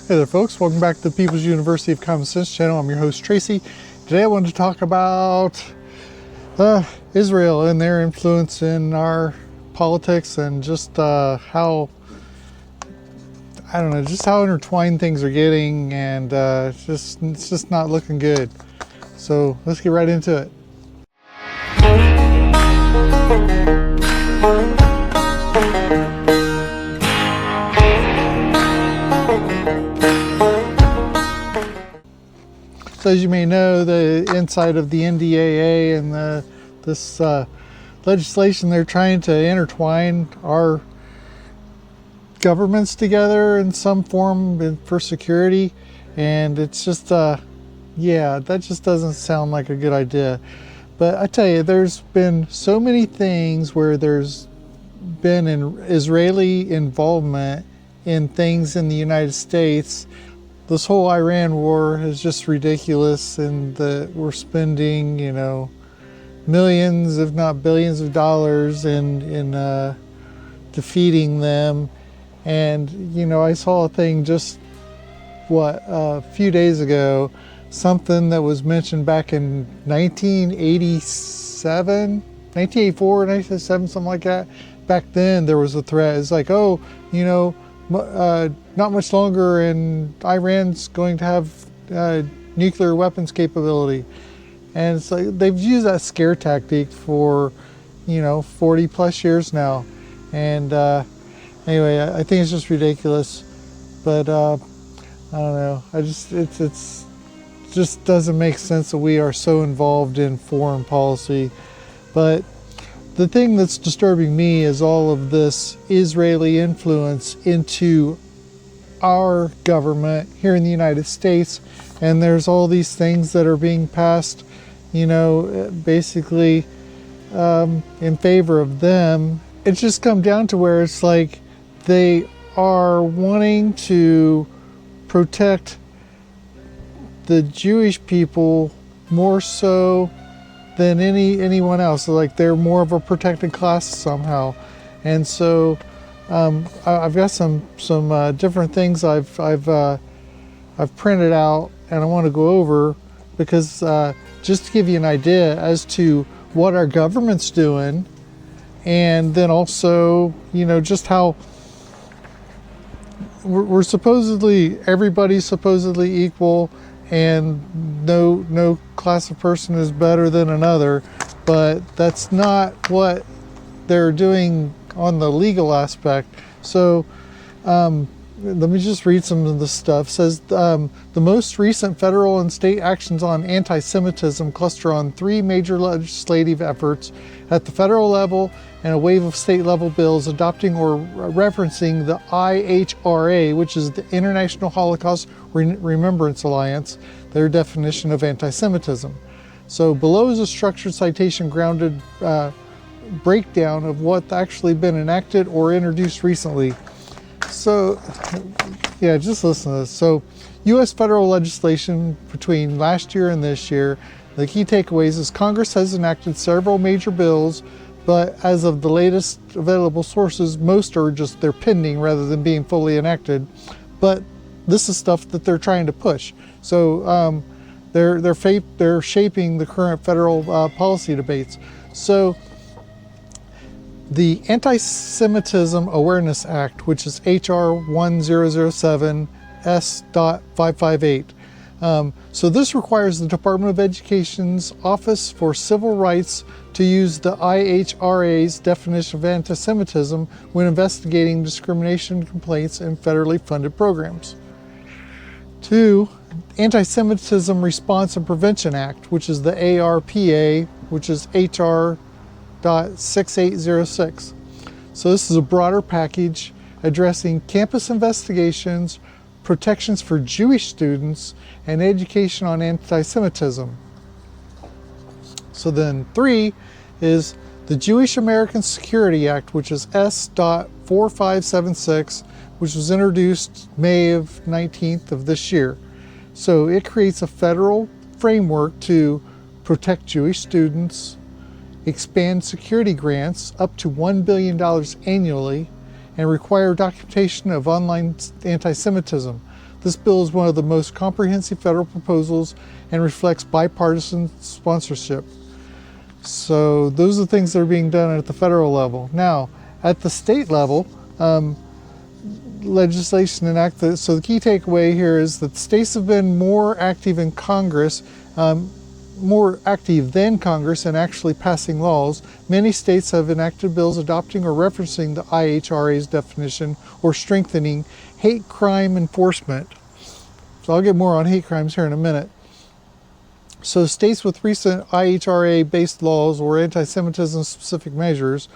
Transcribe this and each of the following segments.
Hey there folks, welcome back to the People's University of Common Sense channel. I'm your host Tracy. Today I wanted to talk about Israel and their influence in our politics and just how, I don't know, just how intertwined things are getting, and it's just not looking good. So let's get right into it. So as you may know, the inside of the NDAA and this legislation, they're trying to intertwine our governments together in some form for security, and it's just yeah, that just doesn't sound like a good idea. But I tell you, there's been so many things where there's been an Israeli involvement in things in the United States. This whole Iran war is just ridiculous, and we're spending, you know, millions, if not billions of dollars in defeating them. And, you know, I saw a thing just, a few days ago, something that was mentioned back in 1984, 1987, something like that. Back then there was a threat. It's like, oh, you know, not much longer and Iran's going to have nuclear weapons capability. And it's like they've used that scare tactic for, you know, 40 plus years now. And anyway, I think it's just ridiculous. But I don't know, it's just doesn't make sense that we are so involved in foreign policy. But the thing that's disturbing me is all of this Israeli influence into our government here in the United States. And there's all these things that are being passed, you know, basically in favor of them. It's just come down to where it's like they are wanting to protect the Jewish people more so than anyone else. So like they're more of a protected class somehow. And so I've got some different things I've printed out and I want to go over, because just to give you an idea as to what our government's doing, and then also, you know, just how we're supposedly, everybody's supposedly equal, and no class of person is better than another, but that's not what they're doing on the legal aspect. So let me just read some of the stuff. It says the most recent federal and state actions on anti-Semitism cluster on three major legislative efforts at the federal level and a wave of state level bills adopting or referencing the IHRA, which is the International Holocaust Remembrance Alliance, their definition of anti-Semitism. So below is a structured citation grounded breakdown of what's actually been enacted or introduced recently. So yeah, just listen to this. So U.S. federal legislation between last year and this year, the key takeaways is Congress has enacted several major bills, but as of the latest available sources, most are just, they're pending rather than being fully enacted. But this is stuff that they're trying to push. So they're shaping the current federal policy debates. So the Antisemitism Awareness Act, which is HR 1007 S.558. So this requires the Department of Education's Office for Civil Rights to use the IHRA's definition of antisemitism when investigating discrimination complaints in federally funded programs. 2, Anti-Semitism Response and Prevention Act, which is the ARPA, which is HR 6806. So this is a broader package addressing campus investigations, protections for Jewish students, and education on anti-Semitism. So then 3 is the Jewish American Security Act, which is S.4576, which was introduced May of 19th of this year. So it creates a federal framework to protect Jewish students, expand security grants up to $1 billion annually, and require documentation of online anti-Semitism. This bill is one of the most comprehensive federal proposals and reflects bipartisan sponsorship. So those are the things that are being done at the federal level. Now, at the state level, legislation enacted. So the key takeaway here is that the states have been more active in Congress, more active than Congress in actually passing laws. Many states have enacted bills adopting or referencing the IHRA's definition or strengthening hate crime enforcement. So I'll get more on hate crimes here in a minute. So states with recent IHRA-based laws or anti-Semitism-specific measures,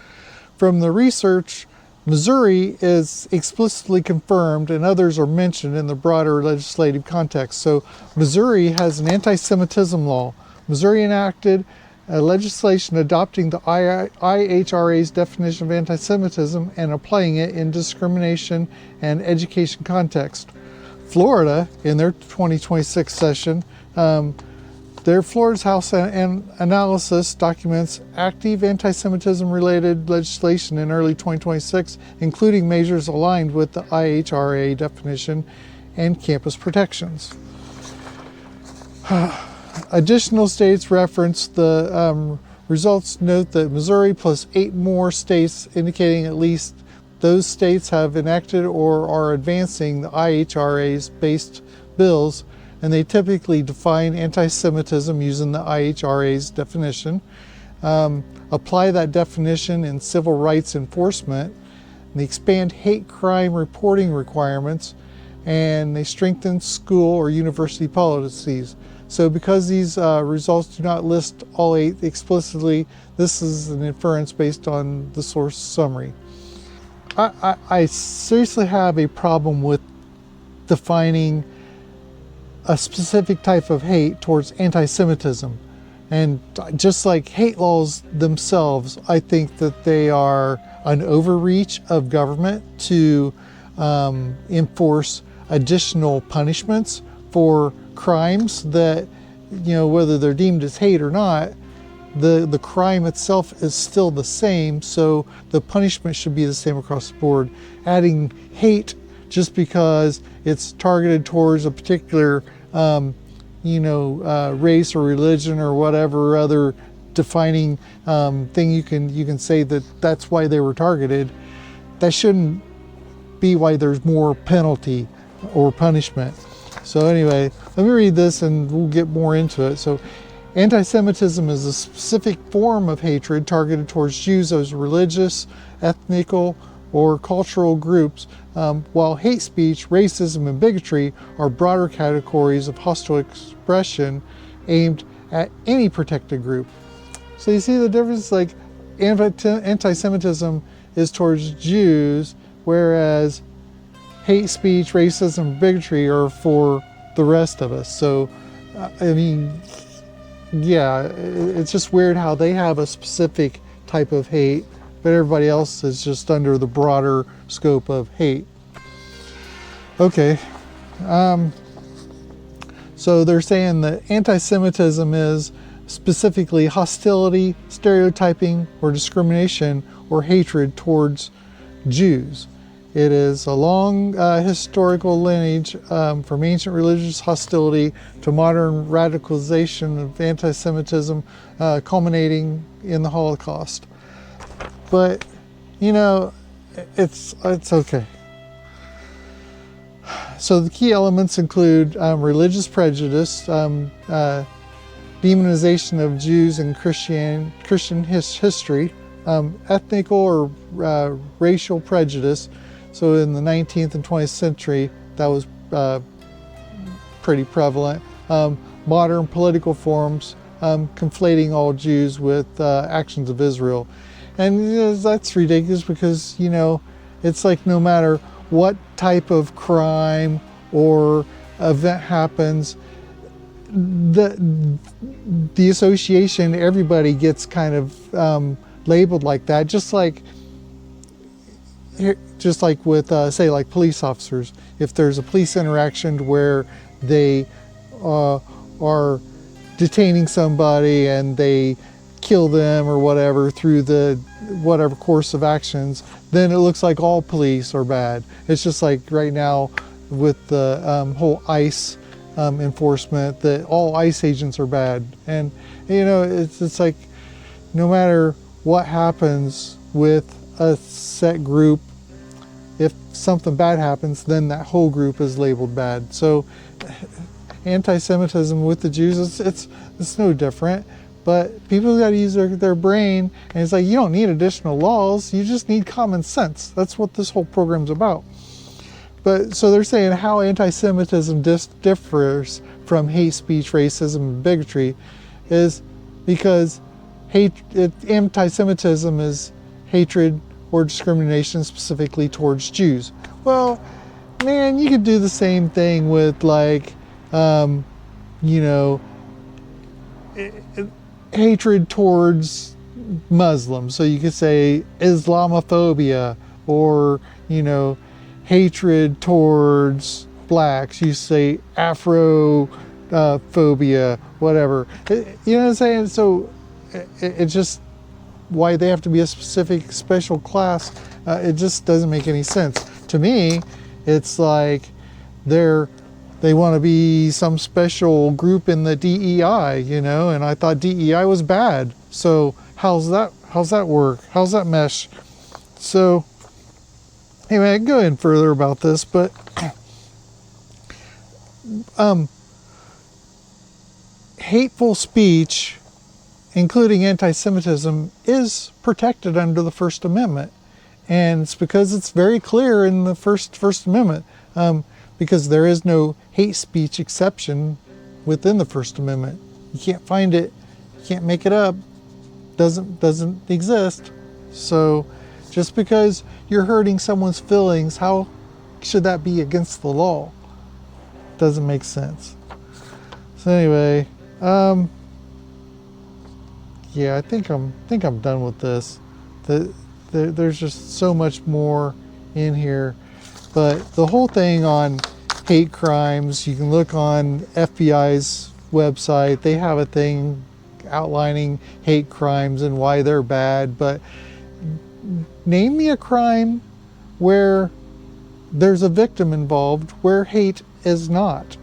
from the research, Missouri is explicitly confirmed and others are mentioned in the broader legislative context. So Missouri has an anti-Semitism law. Missouri enacted legislation adopting the IHRA's definition of anti-Semitism and applying it in discrimination and education context. Florida, in their 2026 session, their Florida's House Analysis documents active anti-Semitism-related legislation in early 2026, including measures aligned with the IHRA definition and campus protections. Additional states reference the results note that Missouri plus 8 more states, indicating at least those states have enacted or are advancing the IHRA's based bills, and they typically define anti-Semitism using the IHRA's definition, apply that definition in civil rights enforcement, and they expand hate crime reporting requirements, and they strengthen school or university policies. So because these results do not list all 8 explicitly, this is an inference based on the source summary. I seriously have a problem with defining a specific type of hate towards anti-Semitism. And just like hate laws themselves, I think that they are an overreach of government to enforce additional punishments for crimes that, whether they're deemed as hate or not, the crime itself is still the same, so the punishment should be the same across the board. Adding hate just because it's targeted towards a particular race or religion or whatever other defining thing you can say that's why they were targeted, that shouldn't be why there's more penalty or punishment. So anyway, let me read this and we'll get more into it. So anti-Semitism is a specific form of hatred targeted towards Jews as religious, ethnical, or cultural groups, while hate speech, racism, and bigotry are broader categories of hostile expression aimed at any protected group. So you see the difference? Like anti-Semitism is towards Jews, whereas hate speech, racism, and bigotry are for the rest of us. So, it's just weird how they have a specific type of hate, but everybody else is just under the broader scope of hate. Okay, so they're saying that anti-Semitism is specifically hostility, stereotyping, or discrimination or hatred towards Jews. It is a long historical lineage from ancient religious hostility to modern radicalization of anti-Semitism, culminating in the Holocaust. But, it's okay. So the key elements include religious prejudice, demonization of Jews and Christian history, ethnical or racial prejudice. So in the 19th and 20th century, that was pretty prevalent. Modern political forms, conflating all Jews with actions of Israel. And that's ridiculous because, it's like no matter what type of crime or event happens, the association, everybody gets kind of labeled like that, just like with, say, like police officers. If there's a police interaction where they are detaining somebody and they kill them or whatever through the whatever course of actions, then it looks like all police are bad. It's just like right now, with the whole ICE enforcement, that all ICE agents are bad. And you know, it's like, no matter what happens with a set group, if something bad happens, then that whole group is labeled bad. So anti-Semitism with the Jews, it's no different. But people got to use their brain, and it's like, you don't need additional laws, you just need common sense. That's what this whole program's about. But so they're saying how anti-Semitism differs from hate speech, racism, and bigotry is because anti-Semitism is hatred or discrimination specifically towards Jews. Well, man, you could do the same thing with, like, you know, hatred towards Muslims. So you could say Islamophobia, or, you know, hatred towards blacks. You say Afrophobia, whatever. You know what I'm saying? So it's just why they have to be a specific special class. It just doesn't make any sense to me. It's like they want to be some special group in the DEI, you know, and I thought DEI was bad. So how's that work? How's that mesh? So anyway, I can go in further about this, but hateful speech, including anti-Semitism, is protected under the First Amendment. And it's because it's very clear in the First Amendment, because there is no hate speech exception within the First Amendment. You can't find it, you can't make it up, doesn't exist. So just because you're hurting someone's feelings, how should that be against the law? Doesn't make sense. So anyway, yeah, I think I'm done with this. There's just so much more in here, but the whole thing on hate crimes, you can look on FBI's website. They have a thing outlining hate crimes and why they're bad. But name me a crime where there's a victim involved where hate is not.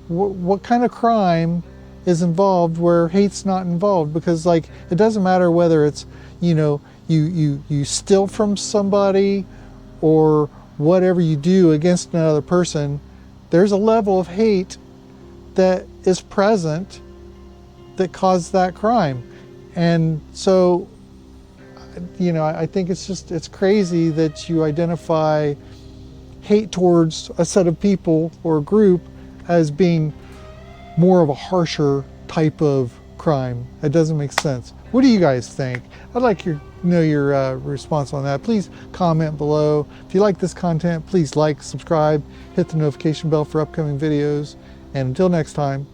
What kind of crime is involved where hate's not involved? Because, like, it doesn't matter whether it's, you know, you steal from somebody or whatever you do against another person, there's a level of hate that is present that caused that crime. And so, you know, I think it's crazy that you identify hate towards a set of people or a group as being more of a harsher type of crime. It doesn't make sense. What do you guys think? I'd like to know your response on that. Please comment below. If you like this content, please like, subscribe, hit the notification bell for upcoming videos. And until next time,